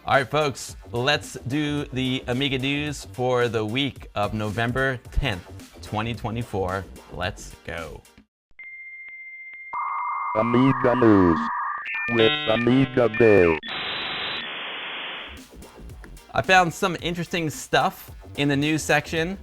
All right, folks, let's do the Amiga news for the week of November 10th, 2024. Let's go. Amiga news with AmigaBill. I found some interesting stuff in the news section.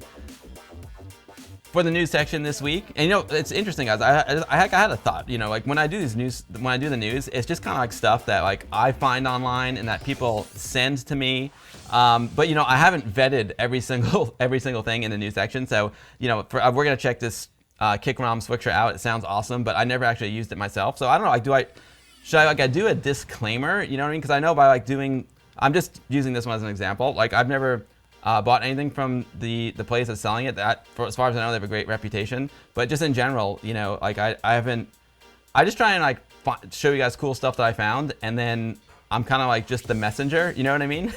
For the news section this week, and you know, it's interesting, guys. I had a thought. You know, like when I do the news, it's just kind of like stuff that like I find online and that people send to me. But you know, I haven't vetted every single thing in the news section. So you know, we're gonna check this Kick ROM Switcher out. It sounds awesome, but I never actually used it myself. So I don't know. Like, should I do a disclaimer? You know what I mean? Because I know by like I'm just using this one as an example. Like I've never bought anything from the place that's selling it. That, as far as I know, they have a great reputation. But just in general, you know, like I just try and like show you guys cool stuff that I found, and then I'm kind of like just the messenger. You know what I mean?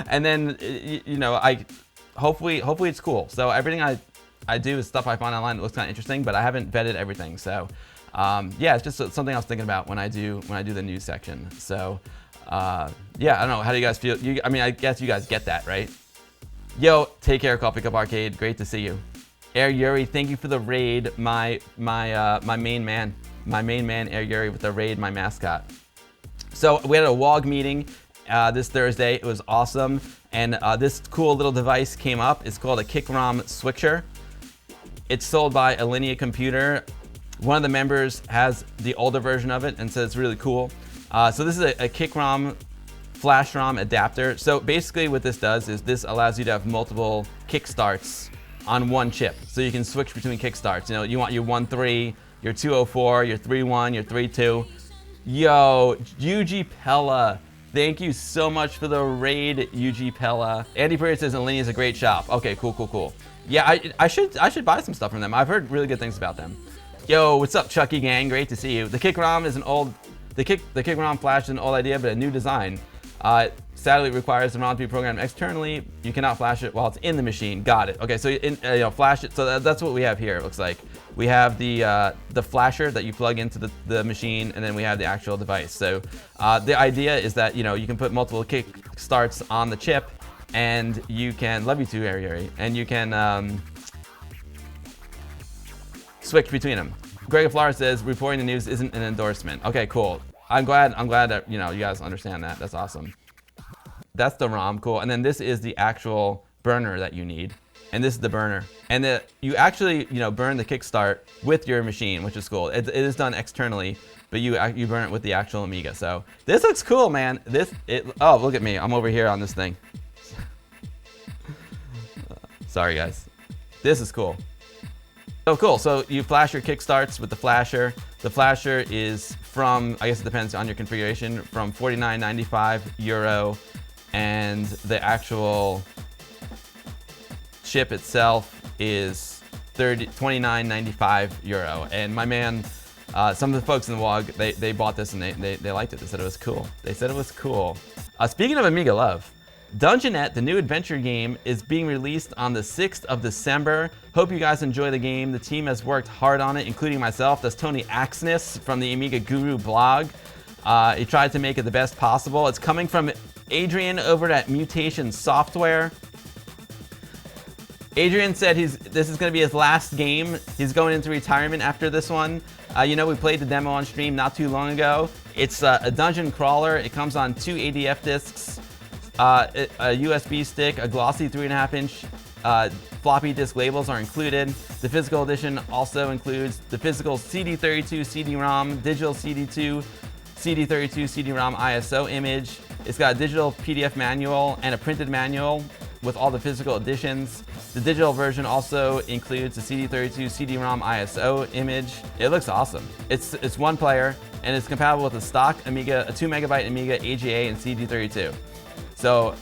And then you know, hopefully it's cool. So everything I do is stuff I find online that looks kind of interesting, but I haven't vetted everything. So yeah, it's just something I was thinking about when I do the news section. So yeah, I don't know. How do you guys feel? I mean, I guess you guys get that, right? Yo, take care, Coffee Cup Arcade. Great to see you. Air Yuri, thank you for the raid. My main man, Air Yuri, with the raid, my mascot. So we had a WOG meeting this Thursday. It was awesome, and this cool little device came up. It's called a Kick ROM Switcher. It's sold by Alinea Computer. One of the members has the older version of it, and so it's really cool. So this is a Kick ROM Flash ROM adapter. So basically what this does is this allows you to have multiple kickstarts on one chip. So you can switch between kickstarts. You know, you want your 1.3, your 2.04, your 3.1, your 3.2. Yo, UG Pella, thank you so much for the raid, UG Pella. Andy Perry says Alinea is a great shop. Okay, cool. Yeah, I should buy some stuff from them. I've heard really good things about them. Yo, what's up, Chucky Gang? Great to see you. The Kick ROM is the Kick ROM Flash is an old idea, but a new design. Sadly, it requires the ROM to be programmed externally. You cannot flash it while it's in the machine. Got it. Okay, so you know, flash it. So that's what we have here. It looks like we have the flasher that you plug into the machine, and then we have the actual device. So the idea is that, you know, you can put multiple kick starts on the chip, and you can, love you too, Ari, and you can switch between them. Greg Flores says reporting the news isn't an endorsement. Okay, cool. I'm glad that, you know, you guys understand that. That's awesome. That's the ROM, cool. And then this is the actual burner that you need. And this is the burner. And you actually, you know, burn the kickstart with your machine, which is cool. It is done externally, but you burn it with the actual Amiga. So this looks cool, man. Oh, look at me. I'm over here on this thing. Sorry, guys. This is cool. Oh, cool. So you flash your kickstarts with the flasher. The flasher is from, I guess it depends on your configuration, from €49.95, and the actual chip itself is €29.95. And my man, some of the folks in the WOG, they bought this and they liked it. They said it was cool. Speaking of Amiga love, Dungeonette, the new adventure game, is being released on the 6th of December. Hope you guys enjoy the game. The team has worked hard on it, including myself. That's Tony Axness from the Amiga Guru blog. He tried to make it the best possible. It's coming from Adrian over at Mutation Software. Adrian said this is going to be his last game. He's going into retirement after this one. You know, we played the demo on stream not too long ago. It's a dungeon crawler. It comes on 2 ADF discs. A USB stick, a glossy 3.5-inch floppy disk labels are included. The physical edition also includes the physical CD32 CD-ROM, digital CD32 CD-ROM ISO image. It's got a digital PDF manual and a printed manual with all the physical editions. The digital version also includes the CD32 CD-ROM ISO image. It looks awesome. It's one player, and it's compatible with a stock Amiga, a 2 megabyte Amiga AGA and CD32. So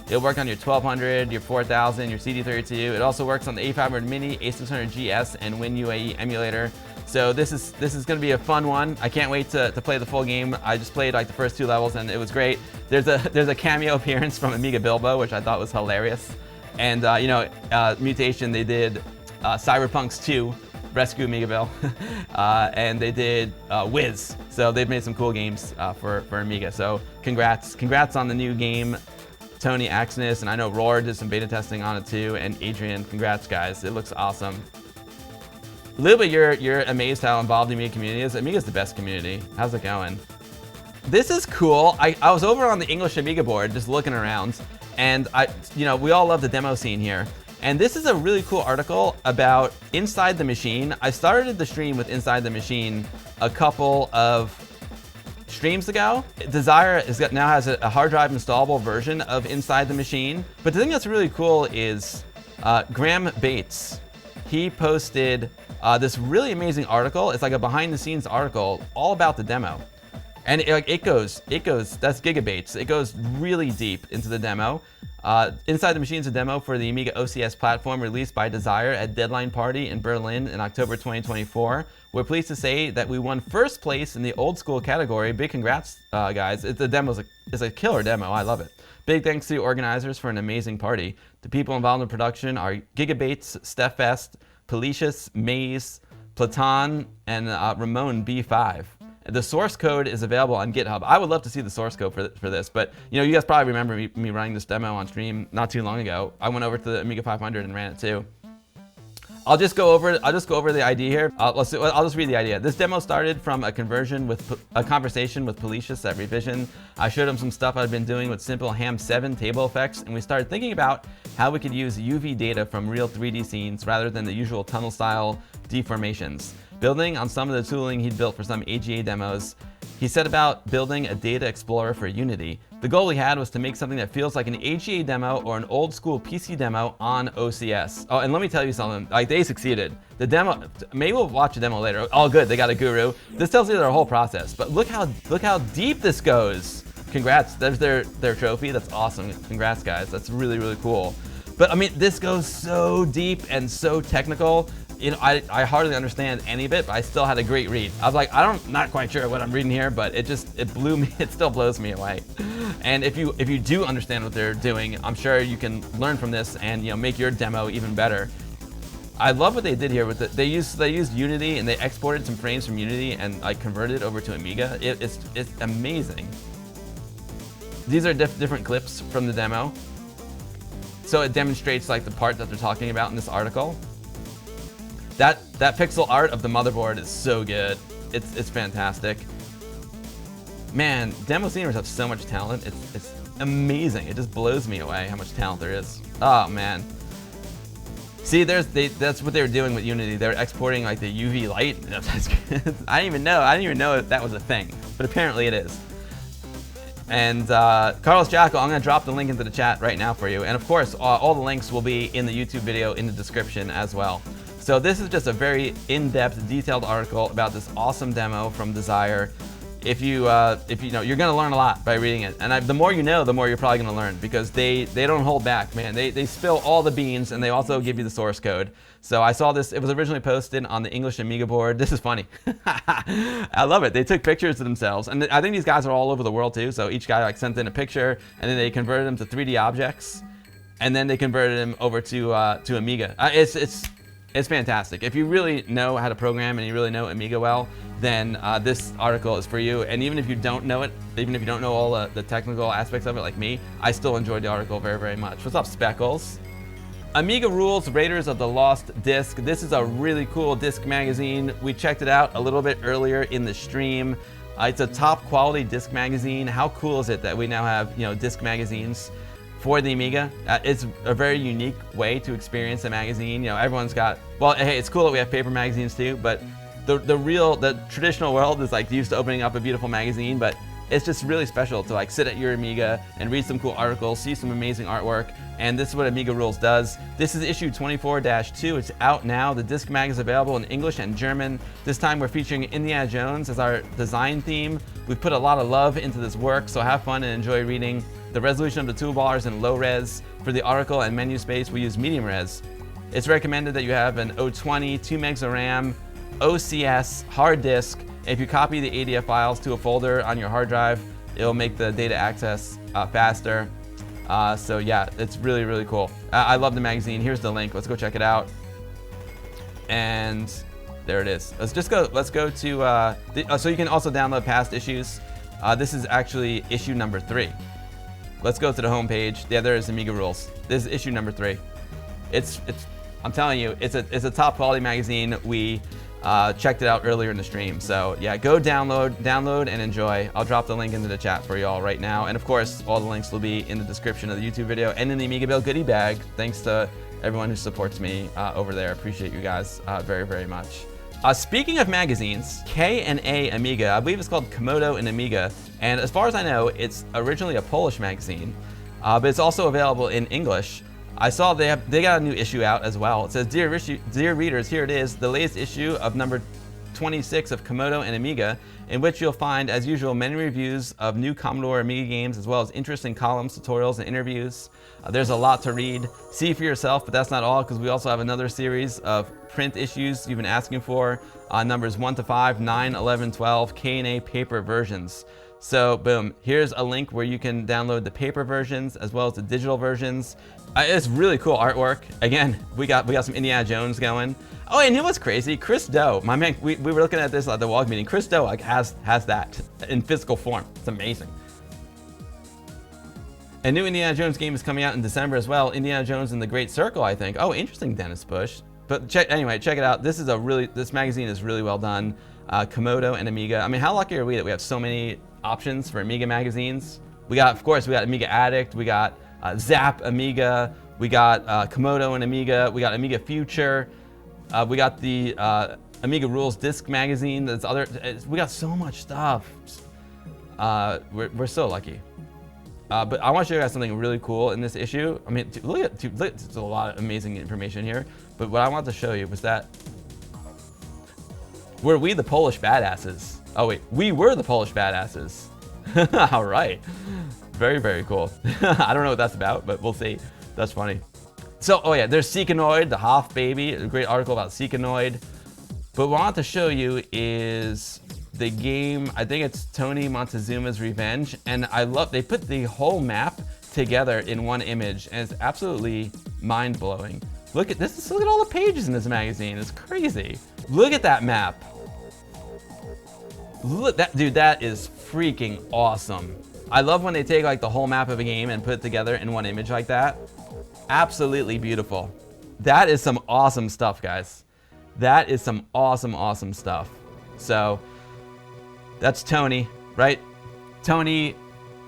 it'll work on your 1200, your 4000, your CD32. It also works on the A500 Mini, A600 GS, and WinUAE emulator. So this is going to be a fun one. I can't wait to play the full game. I just played like the first 2 levels and it was great. There's a cameo appearance from Amiga Bilbo, which I thought was hilarious. And you know, Mutation, they did Cyberpunks 2, Rescue AmigaBill, and they did Wiz. So they've made some cool games for Amiga. So congrats on the new game, Tony Axness, and I know Roar did some beta testing on it too, and Adrian, congrats guys, it looks awesome. Luba, you're amazed how involved the Amiga community is. Amiga's the best community. How's it going? This is cool. I was over on the English Amiga board just looking around, and we all love the demo scene here. And this is a really cool article about Inside the Machine. I started the stream with Inside the Machine a couple of streams ago. Desire now has a hard drive installable version of Inside the Machine. But the thing that's really cool is Graham Bates. He posted this really amazing article. It's like a behind the scenes article all about the demo. And it goes, that's gigabytes. It goes really deep into the demo. Inside the Machine is a demo for the Amiga OCS platform released by Desire at Deadline Party in Berlin in October 2024. We're pleased to say that we won first place in the old school category. Big congrats, guys. The demo's a killer demo. I love it. Big thanks to the organizers for an amazing party. The people involved in production are Gigabates, Steffest, Pelicius, Maze, Platon, and Ramon B5. The source code is available on GitHub. I would love to see the source code for this, but you guys probably remember me running this demo on stream not too long ago. I went over to the Amiga 500 and ran it too. I'll just go over the idea here. I'll just read the idea. This demo started from a conversation with Pelicius at Revision. I showed him some stuff I'd been doing with simple Ham 7 table effects, and we started thinking about how we could use UV data from real 3D scenes rather than the usual tunnel style deformations. Building on some of the tooling he'd built for some AGA demos, he set about building a data explorer for Unity. The goal he had was to make something that feels like an AGA demo or an old school PC demo on OCS. Oh, and let me tell you something, they succeeded. The demo, maybe we'll watch a demo later. All good, they got a guru. This tells you their whole process, but look how deep this goes. Congrats, there's their trophy, that's awesome. Congrats guys, that's really, really cool. But I mean, this goes so deep and so technical. I hardly understand any of it, but I still had a great read. I was like, not quite sure what I'm reading here, but it blew me, it still blows me away. And if you do understand what they're doing, I'm sure you can learn from this and make your demo even better. I love what they did here with it. They used Unity and they exported some frames from Unity and converted it over to Amiga. It's amazing. These are different clips from the demo. So it demonstrates the part that they're talking about in this article. That pixel art of the motherboard is so good. It's fantastic. Man, demo sceners have so much talent. It's amazing. It just blows me away how much talent there is. Oh man. See, that's what they were doing with Unity. They were exporting the UV light. I didn't even know that was a thing, but apparently it is. And Carlos Jackal, I'm going to drop the link into the chat right now for you. And of course, all the links will be in the YouTube video in the description as well. So this is just a very in-depth, detailed article about this awesome demo from Desire. If you know, you're going to learn a lot by reading it. And the more you know, the more you're probably going to learn, because they don't hold back, man. They spill all the beans, and they also give you the source code. So I saw this. It was originally posted on the English Amiga board. This is funny. I love it. They took pictures of themselves, and I think these guys are all over the world too. So each guy sent in a picture, and then they converted them to 3D objects, and then they converted them over to Amiga. It's fantastic. If you really know how to program and you really know Amiga well, then this article is for you. And even if you don't know it, even if you don't know all the technical aspects of it like me, I still enjoyed the article very, very much. What's up, Speckles? Amiga Rules, Raiders of the Lost Disc. This is a really cool disc magazine. We checked it out a little bit earlier in the stream. It's a top quality disc magazine. How cool is it that we now have disc magazines for the Amiga? It's a very unique way to experience a magazine. Everyone's got, well, hey, it's cool that we have paper magazines too, but the traditional world is used to opening up a beautiful magazine, but it's just really special to sit at your Amiga and read some cool articles, see some amazing artwork, and this is what Amiga Rules does. This is issue 24-2. It's out now. The disc mag is available in English and German. This time we're featuring Indiana Jones as our design theme. We've put a lot of love into this work, so have fun and enjoy reading. The resolution of the toolbars in low res. For the article and menu space, we use medium res. It's recommended that you have an 020, 2 megs of RAM, OCS, hard disk. If you copy the ADF files to a folder on your hard drive, it'll make the data access faster. So yeah, it's really, really cool. I love the magazine. Here's the link. Let's go check it out. And There it is. Let's go to, so you can also download past issues. This is actually issue number 3. Let's go to the home page. Yeah, there is Amiga Rules. This is issue number 3. I'm telling you, it's a top quality magazine. We checked it out earlier in the stream. So yeah, go download and enjoy. I'll drop the link into the chat for y'all right now. And of course, all the links will be in the description of the YouTube video and in the AmigaBill goodie bag. Thanks to everyone who supports me over there. Appreciate you guys very, very much. Speaking of magazines, K&A Amiga, I believe it's called Commodore Amiga, and as far as I know, it's originally a Polish magazine, but it's also available in English. I saw they got a new issue out as well. It says, dear readers, here it is, the latest issue of number 26 of Commodore Amiga, in which you'll find, as usual, many reviews of new Commodore Amiga games, as well as interesting columns, tutorials, and interviews. There's a lot to read. See for yourself, but that's not all, because we also have another series of print issues you've been asking for, numbers 1 to 5, 9, 11, 12, K&A paper versions. So boom, here's a link where you can download the paper versions as well as the digital versions. It's really cool artwork. Again, we got some Indiana Jones going. Oh, and you know what's crazy? Chris Doe, my man, we were looking at this at the WOG meeting. Chris Doe has that in physical form. It's amazing. A new Indiana Jones game is coming out in December as well. Indiana Jones and the Great Circle, I think. Oh, interesting, Dennis Bush. But anyway, check it out. This magazine is really well done. Commodore and Amiga. I mean, how lucky are we that we have so many options for Amiga magazines? Of course, we got Amiga Addict, we got Zap Amiga, we got Commodore and Amiga, we got Amiga Future, we got the Amiga Rules disc magazine. We got so much stuff. We're so lucky. But I want to show you guys something really cool in this issue. I mean, look, there's a lot of amazing information here. But what I want to show you was that were we the Polish badasses? Oh wait, we were the Polish badasses. All right, very, very cool. I don't know what that's about, but we'll see. That's funny. So, oh yeah, there's Seekanoid, the Hoff baby, a great article about Seekanoid. But what I want to show you is the game, I think it's Tony Montezuma's Revenge, and they put the whole map together in one image, and it's absolutely mind-blowing. Look at this, look at all the pages in this magazine, it's crazy. Look at that map. Look, dude, that is freaking awesome. I love when they take like the whole map of a game and put it together in one image like that. Absolutely beautiful. That is some awesome stuff, guys. That is some awesome, awesome stuff. So, that's Tony, right? Tony,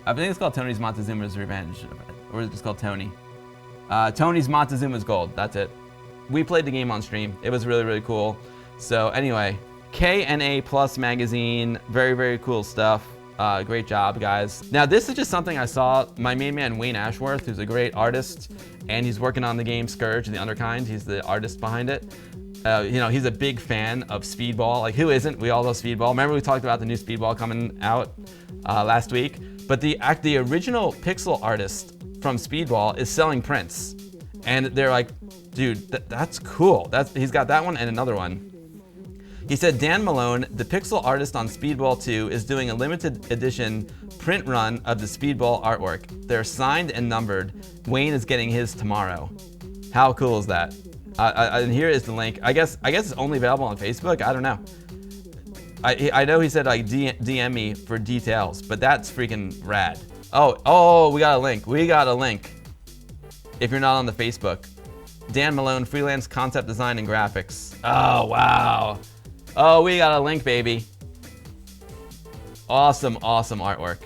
I think it's called Tony's Montezuma's Revenge, or is it just called Tony? Tony's Montezuma's Gold, that's it. We played the game on stream. It was really, really cool. So anyway, K&A Plus magazine, very, very cool stuff. Great job, guys. Now, this is just something I saw. My main man, Wayne Ashworth, who's a great artist, and he's working on the game Scourge, the Underkind. He's the artist behind it. You know, he's a big fan of Speedball. Like, who isn't? We all love Speedball. Remember we talked about the new Speedball coming out last week? But the original pixel artist from Speedball is selling prints. And they're like, dude, that's cool. He's got that one and another one. He said, Dan Malone, the pixel artist on Speedball II, is doing a limited edition print run of the Speedball artwork. They're signed and numbered. Wayne is getting his tomorrow. How cool is that? And here is the link. I guess it's only available on Facebook. I don't know. I know he said like DM me for details, but that's freaking rad. Oh, we got a link. We got a link. If you're not on the Facebook, Dan Malone, freelance concept design and graphics. Oh wow. Oh, we got a link, baby. Awesome, awesome artwork.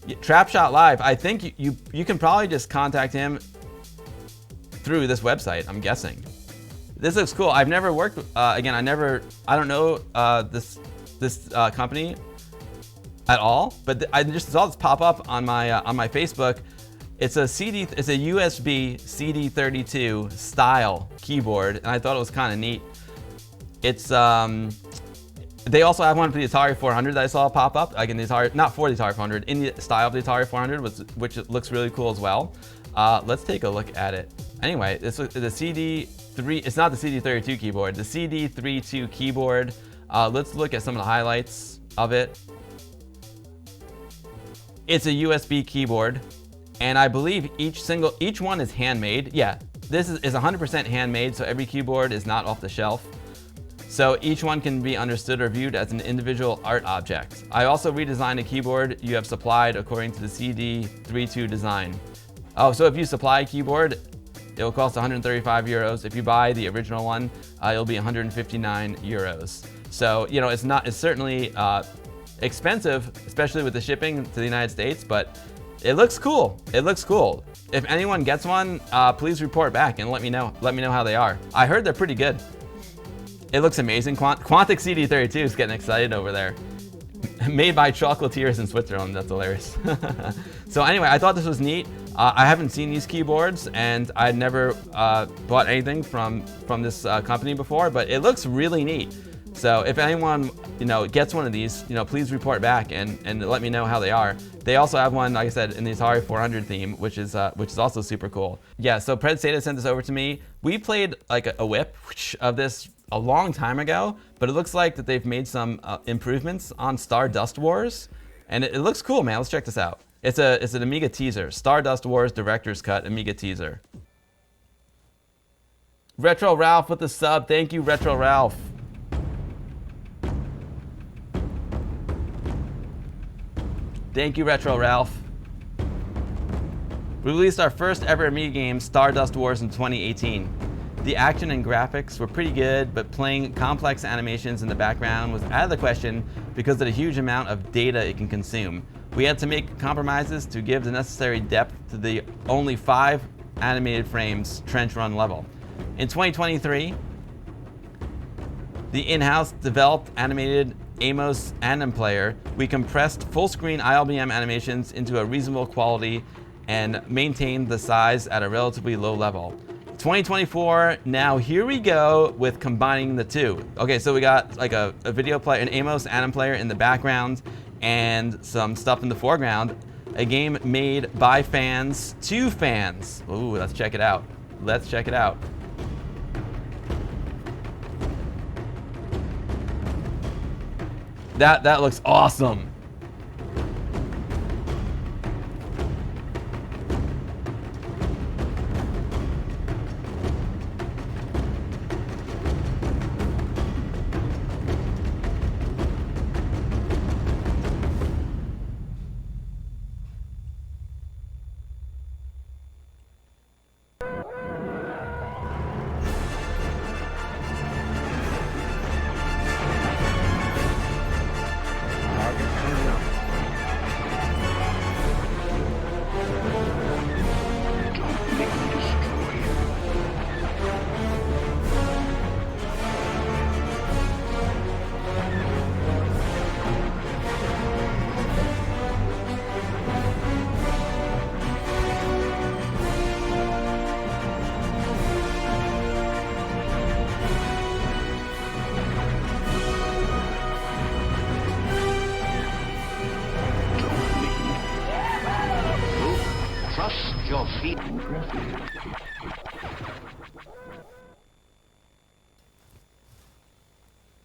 Trapshot Live. I think you can probably just contact him through this website, I'm guessing. This looks cool. I've never worked, again, I don't know this company at all, but I just saw this pop up on my Facebook. It's a USB CD32 style keyboard, and I thought it was kind of neat. It's, they also have one for the Atari 400 that I saw pop up, like in the Atari, not for the Atari 400, in the style of the Atari 400, which looks really cool as well. Let's take a look at it. Anyway, this is the CD3, it's not the CD32 keyboard, the CD32 keyboard. Let's look at some of the highlights of it. It's a USB keyboard, and I believe each one is handmade. Yeah, this is 100% handmade, so every keyboard is not off the shelf. so each one can be understood or viewed as an individual art object. I also redesigned a keyboard you have supplied according to the CD32 design. Oh, so if you supply a keyboard, it'll cost 135 euros. If you buy the original one, it'll be 159 euros. So, you know, it's certainly expensive, especially with the shipping to the United States, but it looks cool. It looks cool. If anyone gets one, please report back and let me know how they are. I heard they're pretty good. It looks amazing. Quantic CD32 is getting excited over there. Made by chocolatiers in Switzerland. That's hilarious. So anyway, I thought this was neat. I haven't seen these keyboards, and I'd never bought anything from this company before, but it looks really neat. So if anyone, you know, gets one of these, you know, please report back and let me know how they are. They also have one, like I said, in the Atari 400 theme, which is also super cool. Yeah, so Pred Seda sent this over to me. We played like a whip of this a long time ago, but it looks like that they've made some improvements on Stardust Wars, and it looks cool, man. Let's check this out. It's an Amiga teaser, Stardust Wars Director's Cut Amiga teaser. Retro Ralph with the sub. Thank you, Retro Ralph. Thank you, Retro Ralph. We released our first ever Amiga game, Stardust Wars, in 2018. The action and graphics were pretty good, but playing complex animations in the background was out of the question because of the huge amount of data it can consume. We had to make compromises to give the necessary depth to the only 5 animated frames trench run level. In 2023, the in-house developed animated Amos Anim player, we compressed full-screen ILBM animations into a reasonable quality and maintained the size at a relatively low level. 2024, now here we go with combining the two. Okay, so we got like a video player, an Amos Anim player in the background and some stuff in the foreground. A game made by fans to fans. Ooh, let's check it out. Let's check it out. That looks awesome.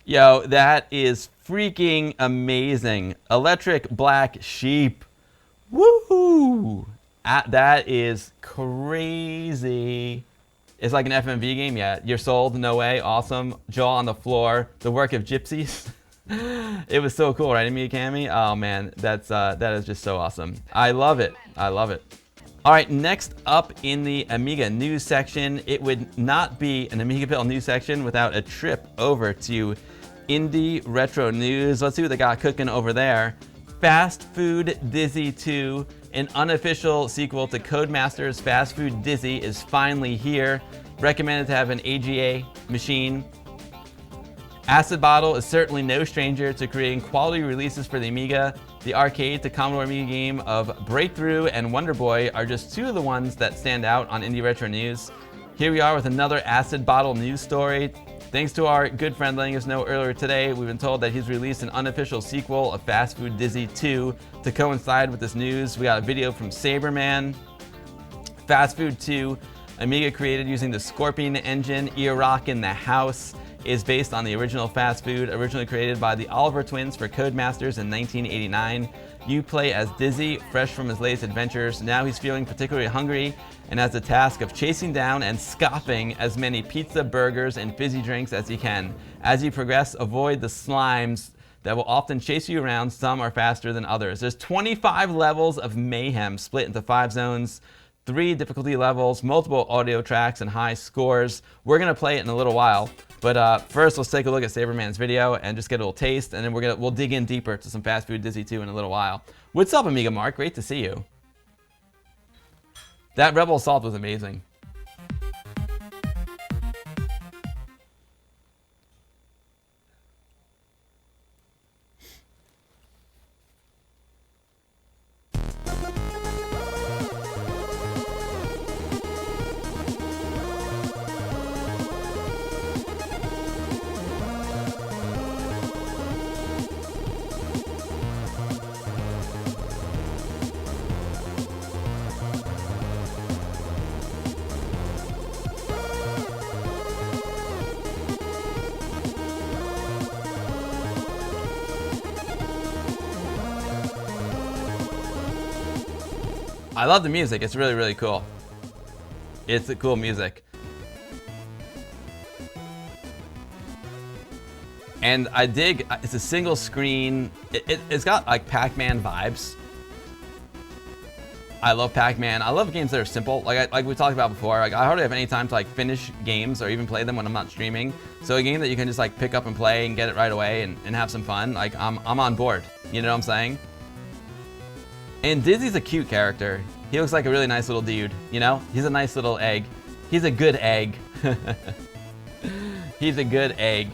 Yo, that is freaking amazing. Electric Black Sheep. Woohoo! That is crazy. It's like an FMV game, yeah. You're sold, no way, awesome. Jaw on the floor, the work of gypsies. It was so cool, right, Amiga Cami? Oh man, that is just so awesome. I love it, I love it. All right, next up in the Amiga news section, it would not be an AmigaBill news section without a trip over to Indie Retro News. Let's see what they got cooking over there. Fast Food Dizzy 2, an unofficial sequel to Codemaster's Fast Food Dizzy, is finally here. Recommended to have an AGA machine. Acid Bottle is certainly no stranger to creating quality releases for the Amiga. The arcade to Commodore Amiga game of Breakthrough and Wonder Boy are just two of the ones that stand out on Indie Retro News. Here we are with another Acid Bottle news story. Thanks to our good friend letting us know earlier today, we've been told that he's released an unofficial sequel of Fast Food Dizzy 2 to coincide with this news. We got a video from Saberman. Fast Food 2, Amiga created using the Scorpion engine, E-Rock in the house. is based on the original fast food, originally created by the Oliver twins for Codemasters in 1989. You play as Dizzy, fresh from his latest adventures. Now he's feeling particularly hungry and has the task of chasing down and scoffing as many pizza, burgers, and fizzy drinks as he can. As you progress, avoid the slimes that will often chase you around. Some are faster than others. There's 25 levels of mayhem split into 5 zones, 3 difficulty levels, multiple audio tracks, and high scores. We're gonna play it in a little while, but first let's take a look at Saberman's video and just get a little taste, and then we'll dig in deeper to some Fast Food Dizzy 2 in a little while. What's up, Amiga Mark? Great to see you. That Rebel Assault was amazing. I love the music. It's really, really cool. It's a cool music. And I dig, it's a single screen. It's got like Pac-Man vibes. I love Pac-Man. I love games that are simple. Like we talked about before, like I hardly have any time to like finish games or even play them when I'm not streaming. So a game that you can just like pick up and play and get it right away and have some fun, like I'm on board. You know what I'm saying? And Dizzy's a cute character. He looks like a really nice little dude, you know? He's a nice little egg. He's a good egg. He's a good egg.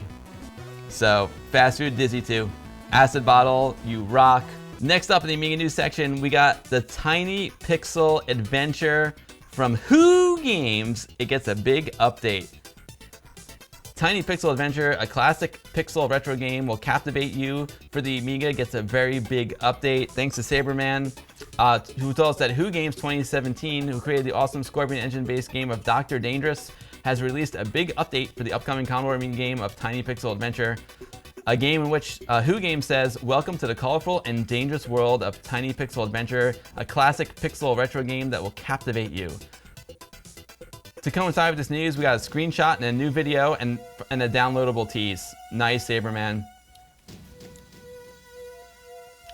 So, Fast Food Dizzy 2. Acid Bottle, you rock. Next up in the Amiga News section, we got the Tiny Pixel Adventure from Who Games. It gets a big update. Tiny Pixel Adventure, a classic pixel retro game, will captivate you for the Amiga. Gets a very big update. Thanks to Saberman, who told us that Who Games 2017, who created the awesome Scorpion engine-based game of Dr. Dangerous, has released a big update for the upcoming Commodore Amiga game of Tiny Pixel Adventure. A game in which Who Games says, "Welcome to the colorful and dangerous world of Tiny Pixel Adventure, a classic pixel retro game that will captivate you." To coincide with this news, we got a screenshot and a new video and a downloadable tease. Nice, Saberman.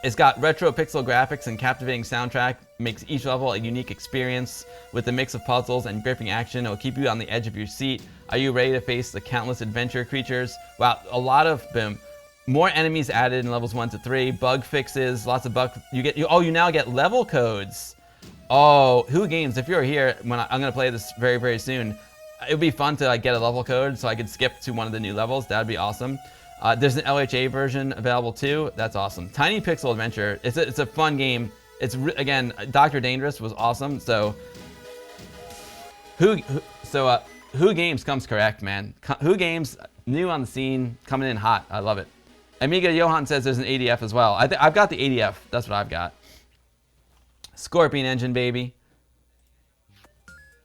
It's got retro pixel graphics and captivating soundtrack. Makes each level a unique experience with a mix of puzzles and gripping action. It will keep you on the edge of your seat. Are you ready to face the countless adventure creatures? Wow, a lot of more enemies added in levels 1 to 3. Bug fixes, lots of you now get level codes. Oh, Who Games, if you're here, I'm gonna play this very, very soon. It would be fun to like get a level code so I could skip to one of the new levels. That'd be awesome. There's an LHA version available too. That's awesome. Tiny Pixel Adventure. It's a fun game. Again, Dr. Dangerous was awesome. So Who Games comes correct, man. Who Games, new on the scene, coming in hot. I love it. Amiga Johan says there's an ADF as well. I've got the ADF. That's what I've got. Scorpion engine, baby.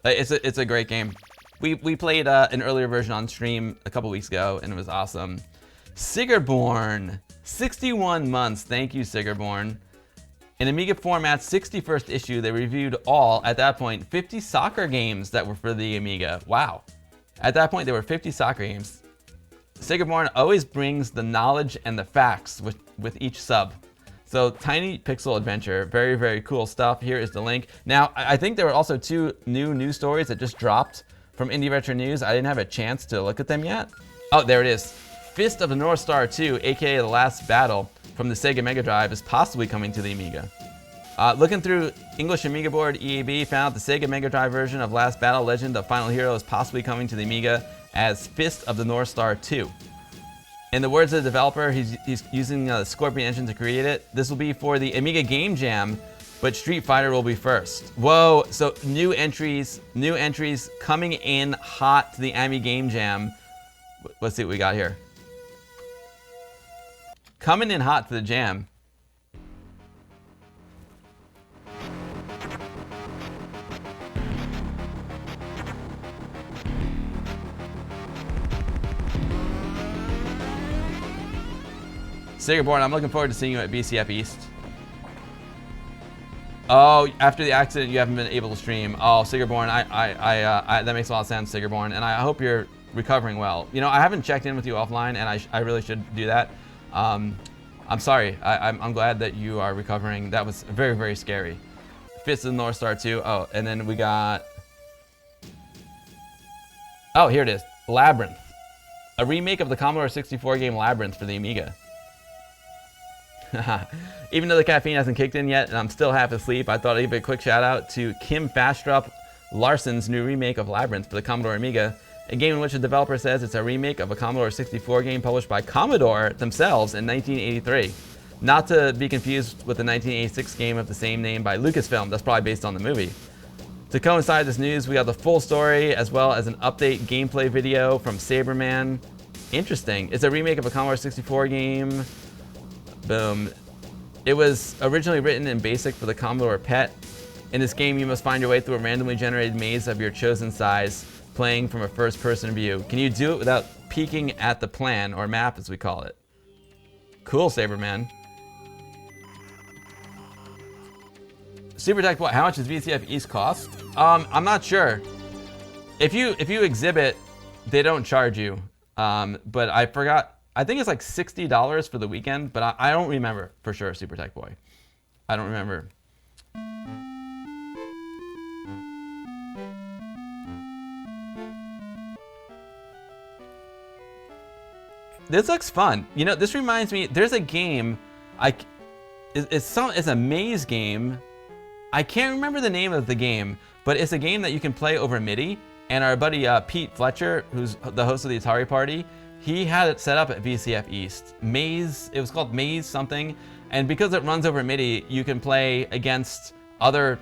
It's a great game. We played an earlier version on stream a couple weeks ago, and it was awesome. Sigurborn, 61 months. Thank you, Sigurborn. In Amiga Format's 61st issue, they reviewed all, at that point, 50 soccer games that were for the Amiga. Wow. At that point, there were 50 soccer games. Sigurborn always brings the knowledge and the facts with each sub. So, Tiny Pixel Adventure, very, very cool stuff. Here is the link. Now, I think there were also 2 new news stories that just dropped from Indie Retro News. I didn't have a chance to look at them yet. Oh, there it is. Fist of the North Star 2, aka The Last Battle, from the Sega Mega Drive, is possibly coming to the Amiga. Looking through English Amiga board, EAB found out the Sega Mega Drive version of Last Battle Legend of Final Hero is possibly coming to the Amiga as Fist of the North Star 2. In the words of the developer, he's using the Scorpion engine to create it. This will be for the Amiga Game Jam, but Street Fighter will be first. Whoa, so new entries coming in hot to the Amiga Game Jam. Let's see what we got here. Coming in hot to the jam. Sigurborn, I'm looking forward to seeing you at BCF East. Oh, after the accident, you haven't been able to stream. Oh, Sigurborn, that makes a lot of sense, Sigurborn, and I hope you're recovering well. You know, I haven't checked in with you offline, and I really should do that. I'm sorry. I'm glad that you are recovering. That was very, very scary. Fist of the North Star too. Oh, and then we got... Oh, here it is. Labyrinth. A remake of the Commodore 64 game Labyrinth for the Amiga. Even though the caffeine hasn't kicked in yet and I'm still half asleep, I thought I'd give a quick shout out to Kim Fastrup Larson's new remake of Labyrinth for the Commodore Amiga, a game in which the developer says it's a remake of a Commodore 64 game published by Commodore themselves in 1983. Not to be confused with the 1986 game of the same name by Lucasfilm, that's probably based on the movie. To coincide this news, we got the full story as well as an update gameplay video from Saberman. Interesting. It's a remake of a Commodore 64 game. Boom. It was originally written in BASIC for the Commodore PET. In this game, you must find your way through a randomly generated maze of your chosen size, playing from a first-person view. Can you do it without peeking at the plan, or map as we call it? Cool, Saberman. Super Tech Boy, how much does VCF East cost? I'm not sure. If you exhibit, they don't charge you. But I forgot. I think it's like $60 for the weekend, but I don't remember for sure, Super Tech Boy. I don't remember. This looks fun. You know, this reminds me, there's a game, it's a maze game. I can't remember the name of the game, but it's a game that you can play over MIDI. And our buddy Pete Fletcher, who's the host of the Atari Party, he had it set up at VCF East. Maze, it was called Maze something. And because it runs over MIDI, you can play against other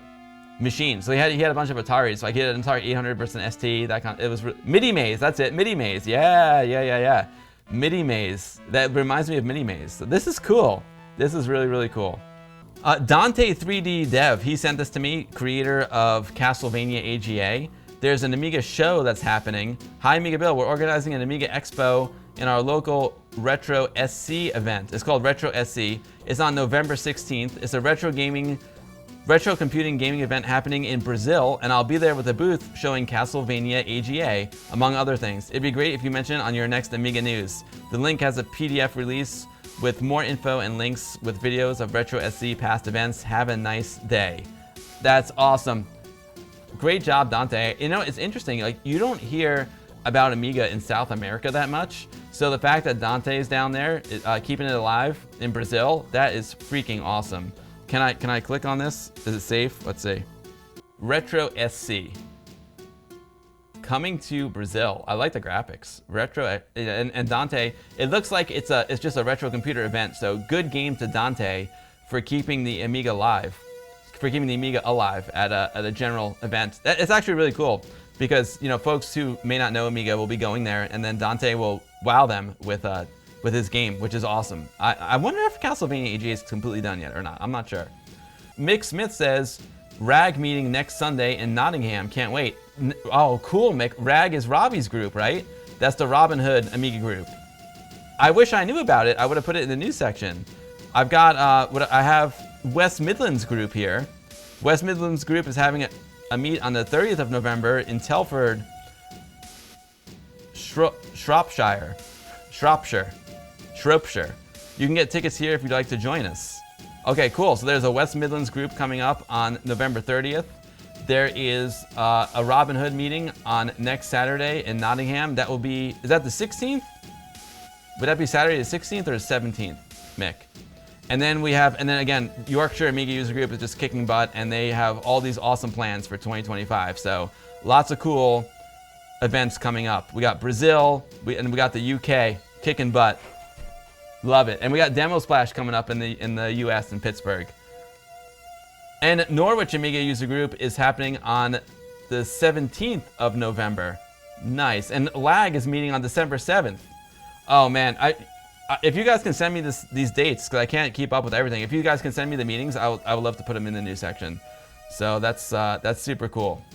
machines. So he had a bunch of Ataris. Like he had an Atari 800 versus an ST, that kind of, it was MIDI Maze, that's it, MIDI Maze. Yeah. MIDI Maze. That reminds me of MIDI Maze. So this is cool. This is really, really cool. Dante 3D Dev, he sent this to me, creator of Castlevania AGA. There's an Amiga show that's happening. Hi AmigaBill, we're organizing an Amiga Expo in our local Retro SC event. It's called Retro SC. It's on November 16th. It's a retro computing gaming event happening in Brazil, and I'll be there with a booth showing Castlevania AGA, among other things. It'd be great if you mention it on your next Amiga news. The link has a PDF release with more info and links with videos of Retro SC past events. Have a nice day. That's awesome. Great job, Dante. You know, it's interesting, like you don't hear about Amiga in South America that much. So the fact that Dante is down there, keeping it alive in Brazil, that is freaking awesome. Can I click on this? Is it safe? Let's see. Retro SC. Coming to Brazil. I like the graphics. Retro and Dante. It looks like it's just a retro computer event. So good game to Dante for keeping the Amiga alive. For keeping the Amiga alive at a general event. It's actually really cool because you know folks who may not know Amiga will be going there, and then Dante will wow them with his game, which is awesome. I wonder if Castlevania AGA is completely done yet or not. I'm not sure. Mick Smith says RAG meeting next Sunday in Nottingham. Can't wait. Oh, cool, Mick. RAG is Robbie's group, right? That's the Robin Hood Amiga group. I wish I knew about it. I would have put it in the news section. I've got I have West Midlands group here. West Midlands group is having a meet on the 30th of November in Telford, Shropshire. You can get tickets here if you'd like to join us. Okay, cool. So there's a West Midlands group coming up on November 30th. There is a Robin Hood meeting on next Saturday in Nottingham. That will be, is that the 16th? Would that be Saturday the 16th or the 17th, Mick? And then we have, and then again, Yorkshire Amiga User Group is just kicking butt, and they have all these awesome plans for 2025. So lots of cool events coming up. We got Brazil, and we got the UK kicking butt. Love it. And we got Demo Splash coming up in the US in Pittsburgh. And Norwich Amiga User Group is happening on the 17th of November. Nice. And LAG is meeting on December 7th. Oh man, if you guys can send me these dates, because I can't keep up with everything. If you guys can send me the meetings, I would love to put them in the news section. So that's super cool.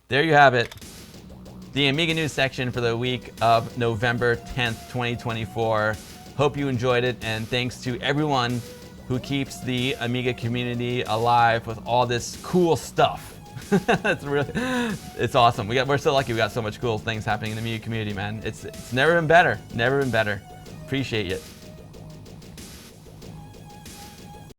There you have it. The Amiga news section for the week of November 10th, 2024. Hope you enjoyed it, and thanks to everyone who keeps the Amiga community alive with all this cool stuff. It's awesome. We're so lucky we got so much cool things happening in the Amiga community, man. It's never been better. Never been better. Appreciate it.